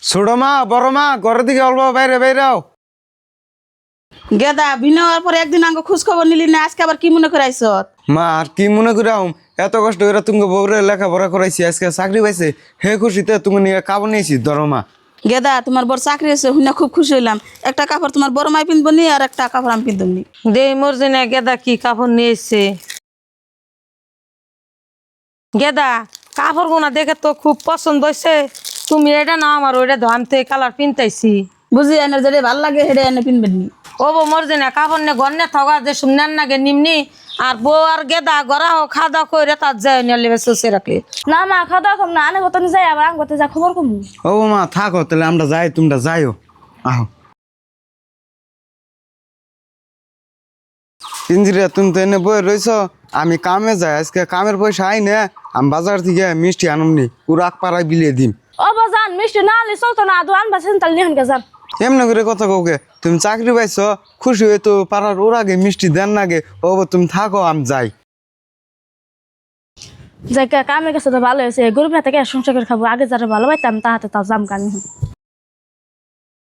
ছোট মা বড় মা ঘরের দিকে অল্প বাইরে বাইরাও। গেদা বিনা হওয়ার পরে একদিন আঙ্গ খোঁজ খবর নিলি না, আজকে আবার কি মনে করে আইসত? মা আর কি মনে করাম, এত কষ্ট করে তুমি বউরে লেখাপড়া করাইছি, আজকে চাকরি পাইছে হে খুশিতে তুমি নিয়ে কাপড় নিয়েছি ধরো মা। গেদা তোমার বড় চাকরি আছে শুনে খুব খুশি হইলাম। একটা কাপড় তোমার বড় মাই পিনবো নি, আর একটা কাপড় আমি পিনবো নি। দে মর্জিনা গেদা কি কাপড় নিয়ে এসছে। গেদা কাপড় গোনা দেখে তো খুব পছন্দ হয়েছে, তুমি এটা না আমার ওইটা ধোয়ামতে কালার পিনতাইছি। বুঝি এনে যেটা ভাল লাগে সেটা এনে পিনবেন নি। ও বো মর্জিনা কাপড় নে ঘর নে থগা যে শুননান নাগে নিমনি আর বউ আর গেদা গড়া হোক খাওয়া দাওয়া করে তার যায় নিয়ে বসে রাখলে। না মা খাওয়া দাওয়া কম না, আনে কত যাই আবার আং করতে যা খবর কম। ও মা থাকো তাহলে আমরা যাই, তোমরা যাইও। আহো পিঞ্জিরা, তুমি তো এনে বই রয়েছ, আমি কামে যাই, আজকে কামের পয়সা আই না, আমি বাজার থেকে মিষ্টি আনমনি পুরো পাড়ায় বিলিয়ে দিম। ও বাজান মিষ্টি না আনলে চলতো না, দোয়ান বাসেন তাহলে নিহান গে যান। এমনি করে কথা কওকে, তুমি চাকরি পাইছ খুশি হয়ে তো পাড়ার ওর আগে মিষ্টি দেন নাগে। ও তুমি থাকো আমি যাই। যাই কামে গেছে তো ভালো হয়েছে, গরিব না থেকে সংসার করে খাবো, আগে যারা ভালো পাইতাম তাহাতে তাও জাম কামি।